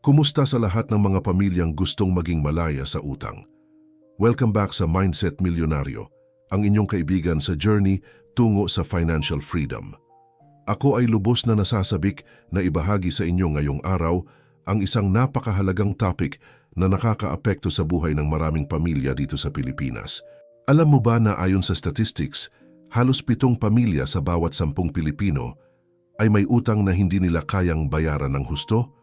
Kumusta sa lahat ng mga pamilyang gustong maging malaya sa utang? Welcome back sa Mindset Milyonaryo, ang inyong kaibigan sa journey tungo sa financial freedom. Ako ay lubos na nasasabik na ibahagi sa inyo ngayong araw ang isang napakahalagang topic na nakakaapekto sa buhay ng maraming pamilya dito sa Pilipinas. Alam mo ba na ayon sa statistics, halos 7 pamilya sa bawat 10 Pilipino ay may utang na hindi nila kayang bayaran ng husto?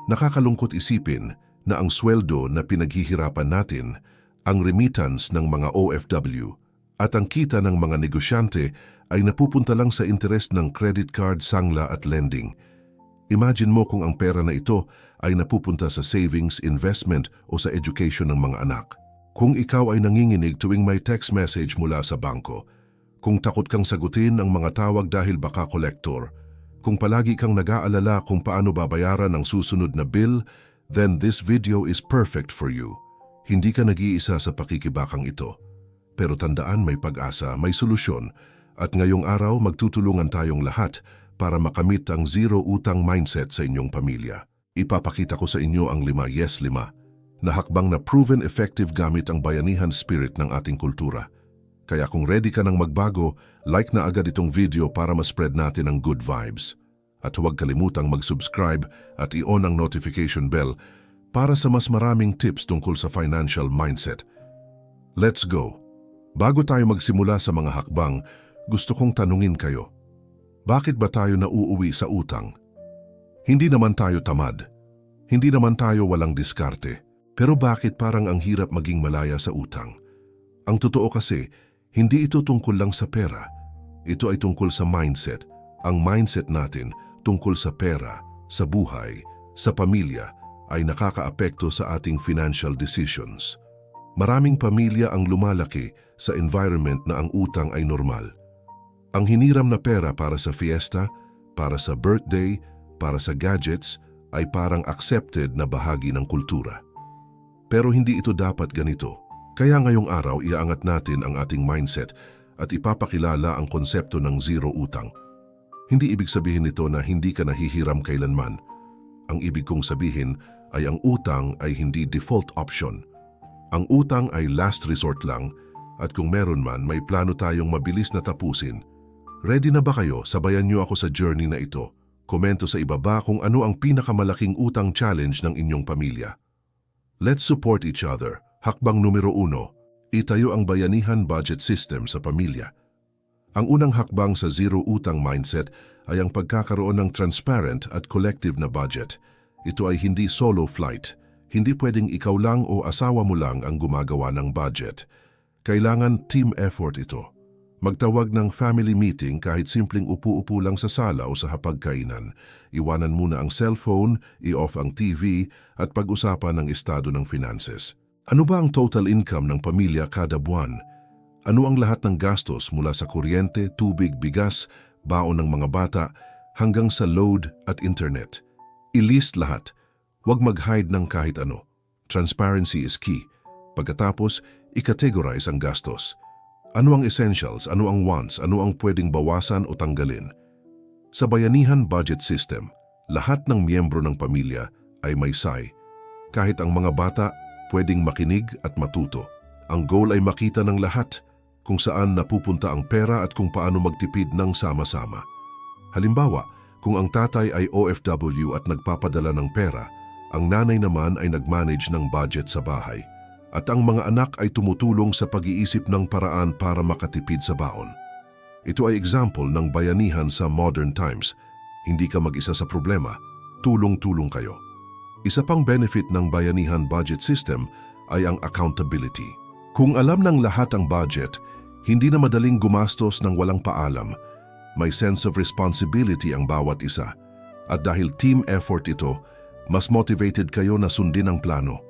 Nakakalungkot isipin na ang sweldo na pinaghihirapan natin, ang remittance ng mga OFW at ang kita ng mga negosyante ay napupunta lang sa interest ng credit card, sangla at lending. Imagine mo kung ang pera na ito ay napupunta sa savings, investment o sa education ng mga anak. Kung ikaw ay nanginginig tuwing may text message mula sa bangko, kung takot kang sagutin ang mga tawag dahil baka kolektor, kung palagi kang nag-aalala kung paano babayaran ang susunod na bill, then this video is perfect for you. Hindi ka nag-iisa sa pakikibakang ito. Pero tandaan, may pag-asa, may solusyon, at ngayong araw magtutulungan tayong lahat para makamit ang zero utang mindset sa inyong pamilya. Ipapakita ko sa inyo ang 5 yes 5 na hakbang na proven effective gamit ang bayanihan spirit ng ating kultura. Kaya kung ready ka ng magbago, like na agad itong video para ma-spread natin ang good vibes. At huwag kalimutang mag-subscribe at i-on ang notification bell para sa mas maraming tips tungkol sa financial mindset. Let's go! Bago tayo magsimula sa mga hakbang, gusto kong tanungin kayo. Bakit ba tayo nauuwi sa utang? Hindi naman tayo tamad. Hindi naman tayo walang diskarte. Pero bakit parang ang hirap maging malaya sa utang? Ang totoo kasi, hindi ito tungkol lang sa pera. Ito ay tungkol sa mindset. Ang mindset natin tungkol sa pera, sa buhay, sa pamilya ay nakakaapekto sa ating financial decisions. Maraming pamilya ang lumalaki sa environment na ang utang ay normal. Ang hiniram na pera para sa fiesta, para sa birthday, para sa gadgets ay parang accepted na bahagi ng kultura. Pero hindi ito dapat ganito. Kaya ngayong araw, iaangat natin ang ating mindset at ipapakilala ang konsepto ng zero utang. Hindi ibig sabihin nito na hindi ka nahihiram kailanman. Ang ibig kong sabihin ay ang utang ay hindi default option. Ang utang ay last resort lang at kung meron man, may plano tayong mabilis na tapusin. Ready na ba kayo? Sabayan niyo ako sa journey na ito. Komento sa ibaba kung ano ang pinakamalaking utang challenge ng inyong pamilya. Let's support each other. Hakbang numero 1, itayo ang bayanihan budget system sa pamilya. Ang unang hakbang sa zero utang mindset ay ang pagkakaroon ng transparent at collective na budget. Ito ay hindi solo flight. Hindi pwedeng ikaw lang o asawa mo lang ang gumagawa ng budget. Kailangan team effort ito. Magtawag ng family meeting kahit simpleng upo-upo lang sa sala o sa hapagkainan. Iwanan muna ang cellphone, i-off ang TV at pag-usapan ang estado ng finances. Ano ba ang total income ng pamilya kada buwan? Ano ang lahat ng gastos mula sa kuryente, tubig, bigas, baon ng mga bata, hanggang sa load at internet? I-list lahat. Huwag mag-hide ng kahit ano. Transparency is key. Pagkatapos, i-categorize ang gastos. Ano ang essentials, ano ang wants, ano ang pwedeng bawasan o tanggalin? Sa bayanihan budget system, lahat ng miyembro ng pamilya ay may say. Kahit ang mga bata, pwedeng makinig at matuto. Ang goal ay makita ng lahat kung saan napupunta ang pera at kung paano magtipid ng sama-sama. Halimbawa, kung ang tatay ay OFW at nagpapadala ng pera, ang nanay naman ay nag-manage ng budget sa bahay. At ang mga anak ay tumutulong sa pag-iisip ng paraan para makatipid sa baon. Ito ay example ng bayanihan sa modern times. Hindi ka mag-isa sa problema, tulong-tulong kayo. Isa pang benefit ng bayanihan budget system ay ang accountability. Kung alam ng lahat ang budget, hindi na madaling gumastos ng walang paalam. May sense of responsibility ang bawat isa. At dahil team effort ito, mas motivated kayo na sundin ang plano.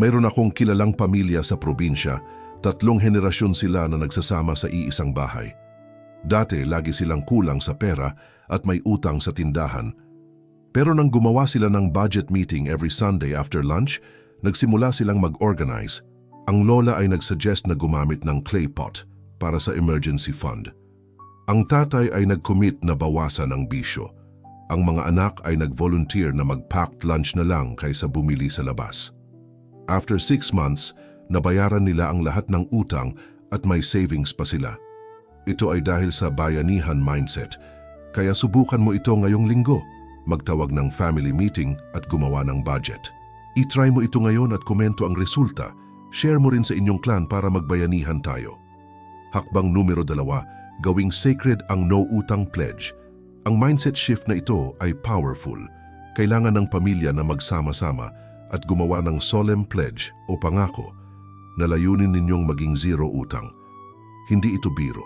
Mayroon akong kilalang pamilya sa probinsya, 3 henerasyon sila na nagsasama sa iisang bahay. Dati, lagi silang kulang sa pera at may utang sa tindahan. Pero nang gumawa sila ng budget meeting every Sunday after lunch, nagsimula silang mag-organize. Ang lola ay nagsuggest na gumamit ng clay pot para sa emergency fund. Ang tatay ay nag-commit na bawasan ang bisyo. Ang mga anak ay nag-volunteer na mag-packed lunch na lang kaysa bumili sa labas. After 6 months, nabayaran nila ang lahat ng utang at may savings pa sila. Ito ay dahil sa bayanihan mindset, kaya subukan mo ito ngayong linggo. Magtawag ng family meeting at gumawa ng budget. I-try mo ito ngayon at komento ang resulta. Share mo rin sa inyong clan para magbayanihan tayo. Hakbang numero 2, gawing sacred ang no utang pledge. Ang mindset shift na ito ay powerful. Kailangan ng pamilya na magsama-sama at gumawa ng solemn pledge o pangako na layunin ninyong maging zero utang. Hindi ito biro.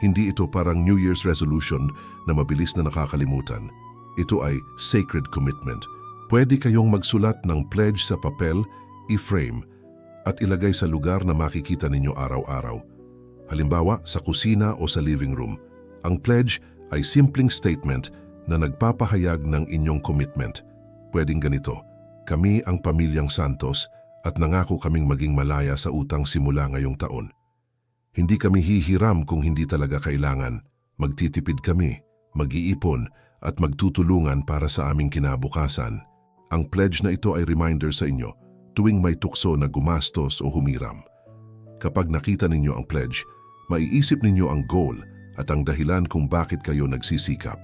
Hindi ito parang New Year's resolution na mabilis na nakakalimutan. Ito ay sacred commitment. Pwede kayong magsulat ng pledge sa papel, i-frame, at ilagay sa lugar na makikita ninyo araw-araw. Halimbawa, sa kusina o sa living room. Ang pledge ay simpleng statement na nagpapahayag ng inyong commitment. Pwedeng ganito, kami ang pamilyang Santos at nangako kaming maging malaya sa utang simula ngayong taon. Hindi kami hihiram kung hindi talaga kailangan. Magtitipid kami, mag-iipon, at magtutulungan para sa aming kinabukasan. Ang pledge na ito ay reminder sa inyo tuwing may tukso na gumastos o humiram. Kapag nakita ninyo ang pledge, maiisip ninyo ang goal at ang dahilan kung bakit kayo nagsisikap.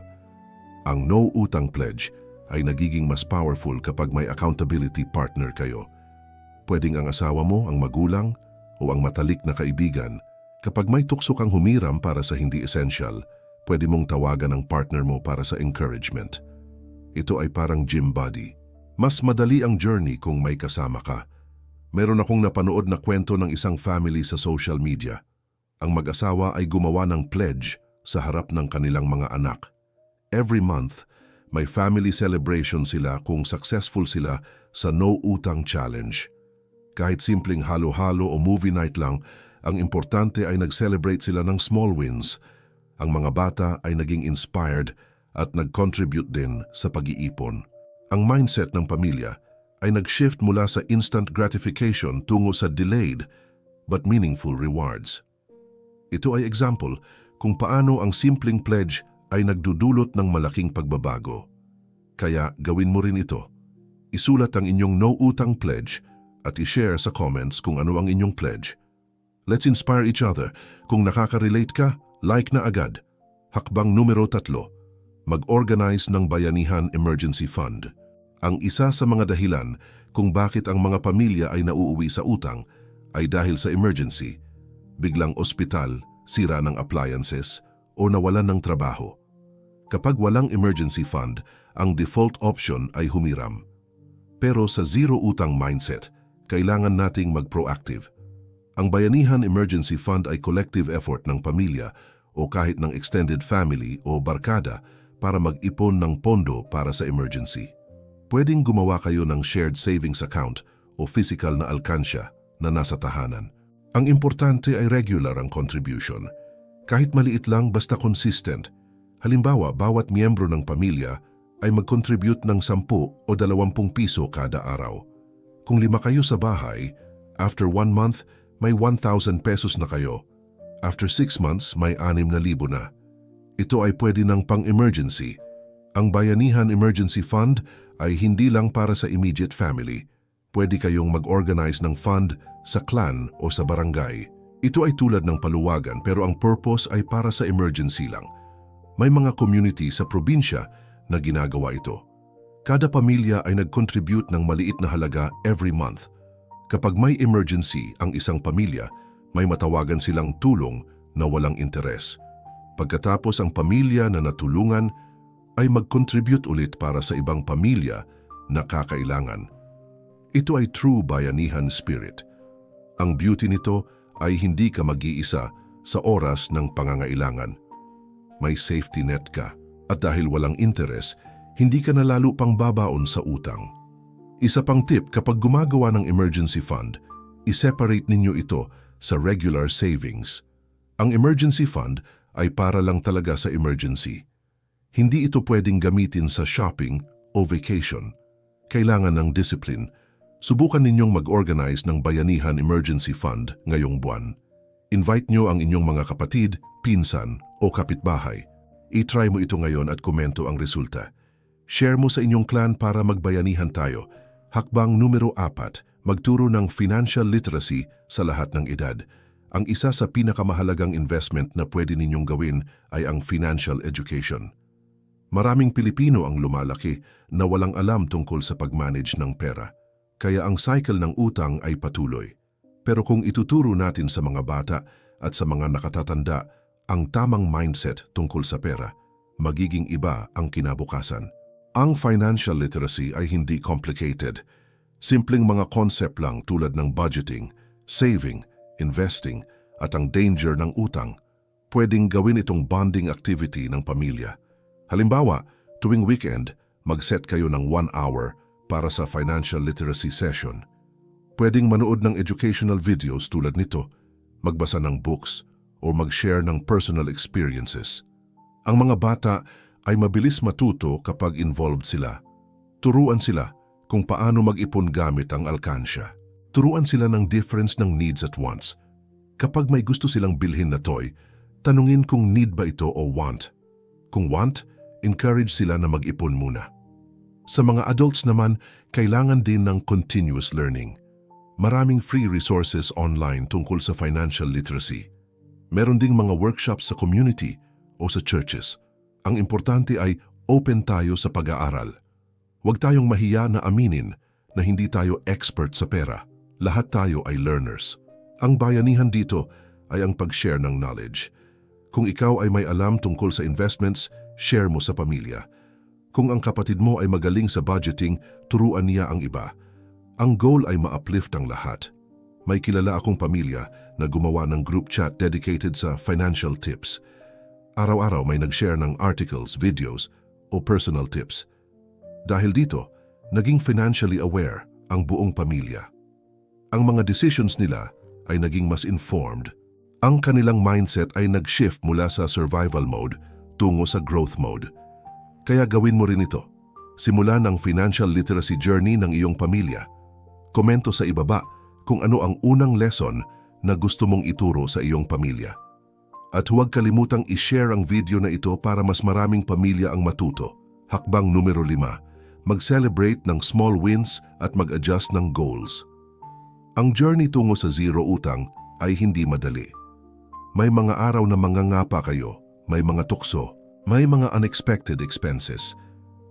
Ang no utang pledge ay nagiging mas powerful kapag may accountability partner kayo. Pwedeng ang asawa mo, ang magulang, o ang matalik na kaibigan. Kapag may tukso kang humiram para sa hindi essential, pwede mong tawagan ang partner mo para sa encouragement. Ito ay parang gym buddy. Mas madali ang journey kung may kasama ka. Meron akong napanood na kwento ng isang family sa social media. Ang mag-asawa ay gumawa ng pledge sa harap ng kanilang mga anak. Every month, may family celebration sila kung successful sila sa no utang challenge. Kahit simpleng halo-halo o movie night lang, ang importante ay nag-celebrate sila ng small wins. Ang mga bata ay naging inspired at nag-contribute din sa pag-iipon. Ang mindset ng pamilya ay nag-shift mula sa instant gratification tungo sa delayed but meaningful rewards. Ito ay example kung paano ang simpleng pledge ay nagdudulot ng malaking pagbabago. Kaya gawin mo rin ito. Isulat ang inyong no utang pledge at i-share sa comments kung ano ang inyong pledge. Let's inspire each other. Kung nakaka-relate ka, like na agad. Hakbang numero 3, mag-organize ng Bayanihan Emergency Fund. Ang isa sa mga dahilan kung bakit ang mga pamilya ay nauuwi sa utang ay dahil sa emergency, biglang ospital, sira ng appliances, o nawalan ng trabaho. Kapag walang emergency fund, ang default option ay humiram. Pero sa zero utang mindset, kailangan nating mag-proactive. Ang Bayanihan Emergency Fund ay collective effort ng pamilya o kahit ng extended family o barkada para mag-ipon ng pondo para sa emergency. Pwedeng gumawa kayo ng shared savings account o physical na alkansya na nasa tahanan. Ang importante ay regular ang contribution. Kahit maliit lang basta consistent. Halimbawa, bawat miyembro ng pamilya ay mag-contribute ng 10 o 20 piso kada araw. Kung 5 kayo sa bahay, after 1 month, may 1,000 pesos na kayo. After 6 months, may 6,000 na. Ito ay pwede ng pang-emergency. Ang Bayanihan Emergency Fund ay hindi lang para sa immediate family. Pwede kayong mag-organize ng fund sa clan o sa barangay. Ito ay tulad ng paluwagan pero ang purpose ay para sa emergency lang. May mga community sa probinsya na ginagawa ito. Kada pamilya ay nag-contribute ng maliit na halaga every month. Kapag may emergency ang isang pamilya, may matawagan silang tulong na walang interes. Pagkatapos ang pamilya na natulungan ay mag-contribute ulit para sa ibang pamilya na kakailangan. Ito ay true bayanihan spirit. Ang beauty nito ay hindi ka mag-iisa sa oras ng pangangailangan. May safety net ka at dahil walang interes, hindi ka na lalo pang babaon sa utang. Isa pang tip, kapag gumagawa ng emergency fund, i-separate ninyo ito sa regular savings. Ang emergency fund ay para lang talaga sa emergency. Hindi ito pwedeng gamitin sa shopping o vacation. Kailangan ng discipline. Subukan ninyong mag-organize ng Bayanihan Emergency Fund ngayong buwan. Invite nyo ang inyong mga kapatid, pinsan o kapitbahay. I-try mo ito ngayon at komento ang resulta. Share mo sa inyong clan para magbayanihan tayo. Hakbang numero 4, magturo ng financial literacy sa lahat ng edad. Ang isa sa pinakamahalagang investment na pwede ninyong gawin ay ang financial education. Maraming Pilipino ang lumalaki na walang alam tungkol sa pag-manage ng pera. Kaya ang cycle ng utang ay patuloy. Pero kung ituturo natin sa mga bata at sa mga nakatatanda ang tamang mindset tungkol sa pera, magiging iba ang kinabukasan. Ang financial literacy ay hindi complicated. Simpleng mga concept lang tulad ng budgeting, saving, investing, at ang danger ng utang. Pwedeng gawin itong bonding activity ng pamilya. Halimbawa, tuwing weekend, mag-set kayo ng 1 hour para sa financial literacy session. Pwedeng manood ng educational videos tulad nito, magbasa ng books, o mag-share ng personal experiences. Ang mga bata ay mabilis matuto kapag involved sila. Turuan sila kung paano mag-ipon gamit ang alkansya. Turuan sila ng difference ng needs at wants. Kapag may gusto silang bilhin na toy, tanungin kung need ba ito o want. Kung want, encourage sila na mag-ipon muna. Sa mga adults naman, kailangan din ng continuous learning. Maraming free resources online tungkol sa financial literacy. Meron ding mga workshops sa community o sa churches. Ang importante ay open tayo sa pag-aaral. Huwag tayong mahiya na aminin na hindi tayo expert sa pera. Lahat tayo ay learners. Ang bayanihan dito ay ang pag-share ng knowledge. Kung ikaw ay may alam tungkol sa investments, share mo sa pamilya. Kung ang kapatid mo ay magaling sa budgeting, turuan niya ang iba. Ang goal ay ma-uplift ang lahat. May kilala akong pamilya na gumawa ng group chat dedicated sa financial tips. Araw-araw may nag-share ng articles, videos, o personal tips. Dahil dito, naging financially aware ang buong pamilya. Ang mga decisions nila ay naging mas informed. Ang kanilang mindset ay nag-shift mula sa survival mode tungo sa growth mode. Kaya gawin mo rin ito. Simulan ang financial literacy journey ng iyong pamilya. Komento sa ibaba kung ano ang unang lesson na gusto mong ituro sa iyong pamilya. At huwag kalimutang i-share ang video na ito para mas maraming pamilya ang matuto. Hakbang numero 5, mag-celebrate ng small wins at mag-adjust ng goals. Ang journey tungo sa zero utang ay hindi madali. May mga araw na mangangapa kayo, may mga tukso, may mga unexpected expenses.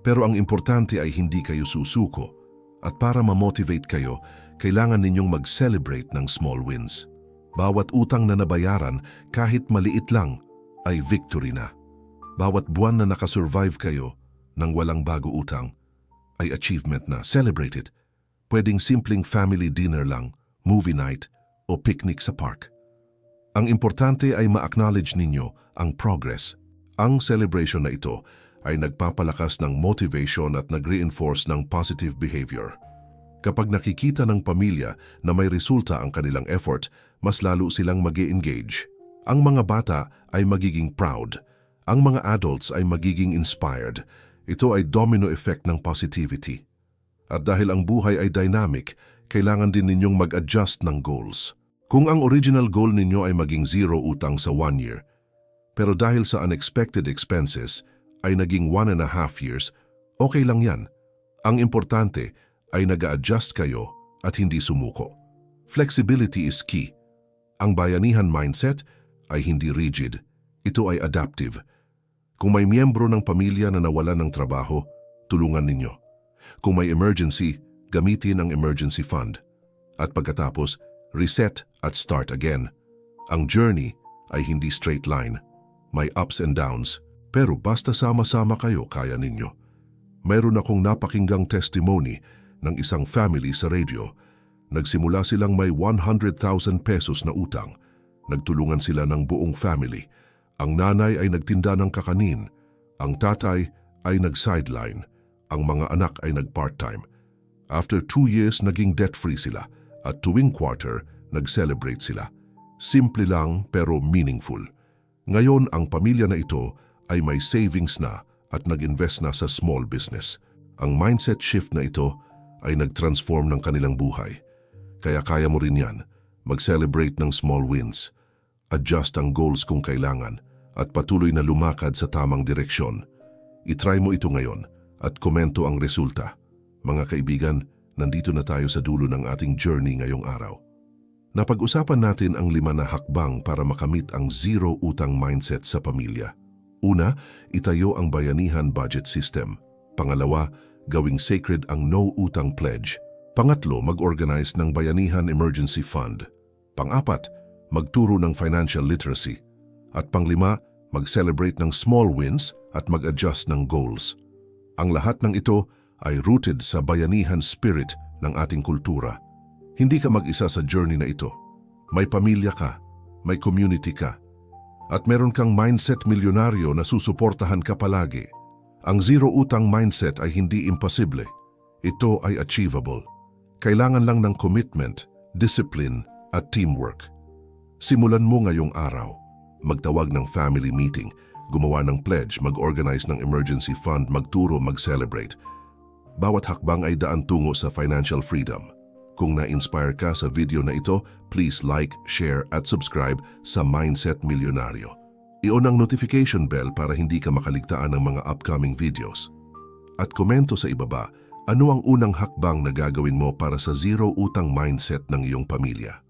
Pero ang importante ay hindi kayo susuko. At para ma-motivate kayo, kailangan ninyong mag-celebrate ng small wins. Bawat utang na nabayaran, kahit maliit lang, ay victory na. Bawat buwan na nakasurvive kayo ng walang bago utang, ay achievement na. Celebrate it. Pwedeng simpleng family dinner lang, movie night, o picnic sa park. Ang importante ay ma-acknowledge ninyo ang progress. Ang celebration na ito ay nagpapalakas ng motivation at nag-reinforce ng positive behavior. Kapag nakikita ng pamilya na may resulta ang kanilang effort, mas lalo silang mag-e-engage. Ang mga bata ay magiging proud. Ang mga adults ay magiging inspired. Ito ay domino effect ng positivity. At dahil ang buhay ay dynamic, kailangan din ninyong mag-adjust ng goals. Kung ang original goal ninyo ay maging zero utang sa 1 year, pero dahil sa unexpected expenses ay naging 1.5 years, okay lang yan. Ang importante ay nag-a-adjust kayo at hindi sumuko. Flexibility is key. Ang bayanihan mindset ay hindi rigid. Ito ay adaptive. Kung may miyembro ng pamilya na nawalan ng trabaho, tulungan ninyo. Kung may emergency, gamitin ang emergency fund. At pagkatapos, reset at start again. Ang journey ay hindi straight line. May ups and downs, pero basta sama-sama kayo, kaya ninyo. Mayroon akong napakinggang testimony ng isang family sa radio. Nagsimula silang may 100,000 pesos na utang. Nagtulungan sila ng buong family. Ang nanay ay nagtinda ng kakanin. Ang tatay ay nag-sideline. Ang mga anak ay nag-part-time. After 2 years, naging debt-free sila. At tuwing quarter, nag-celebrate sila. Simple lang pero meaningful. Ngayon, ang pamilya na ito ay may savings na at nag-invest na sa small business. Ang mindset shift na ito ay nag-transform ng kanilang buhay. Kaya kaya mo rin yan. Mag-celebrate ng small wins. Adjust ang goals kung kailangan at patuloy na lumakad sa tamang direksyon. I-try mo ito ngayon at komento ang resulta. Mga kaibigan, nandito na tayo sa dulo ng ating journey ngayong araw. Napag-usapan natin ang 5 na hakbang para makamit ang zero utang mindset sa pamilya. Una, itayo ang bayanihan budget system. Pangalawa, gawing sacred ang no utang pledge. Pangatlo, mag-organize ng bayanihan emergency fund. Pang-apat, magturo ng financial literacy. At pang-5, mag-celebrate ng small wins at mag-adjust ng goals. Ang lahat ng ito ay rooted sa bayanihan spirit ng ating kultura. Hindi ka mag-isa sa journey na ito. May pamilya ka, may community ka, at meron kang mindset milyonaryo na susuportahan ka palagi. Ang zero utang mindset ay hindi imposible. Ito ay achievable. Kailangan lang ng commitment, discipline, at teamwork. Simulan mo ngayong araw. Magtawag ng family meeting, gumawa ng pledge, mag-organize ng emergency fund, magturo, mag-celebrate. Bawat hakbang ay daan tungo sa financial freedom. Kung na-inspire ka sa video na ito, please like, share at subscribe sa Mindset Milyonaryo. I-on ang notification bell para hindi ka makaligtaan ng mga upcoming videos. At komento sa ibaba, ano ang unang hakbang na gagawin mo para sa zero utang mindset ng iyong pamilya?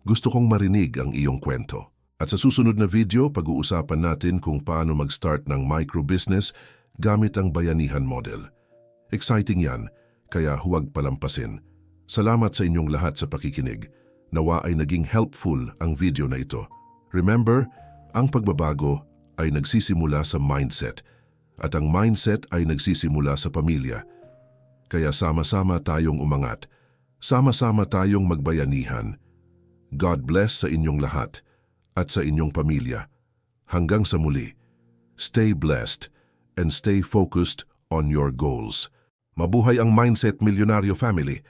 Gusto kong marinig ang iyong kwento. At sa susunod na video, pag-uusapan natin kung paano mag-start ng micro-business gamit ang bayanihan model. Exciting yan, kaya huwag palampasin. Salamat sa inyong lahat sa pakikinig. Nawa ay naging helpful ang video na ito. Remember, ang pagbabago ay nagsisimula sa mindset at ang mindset ay nagsisimula sa pamilya. Kaya sama-sama tayong umangat. Sama-sama tayong magbayanihan. God bless sa inyong lahat at sa inyong pamilya. Hanggang sa muli, stay blessed and stay focused on your goals. Mabuhay ang Mindset Milyonaryo family!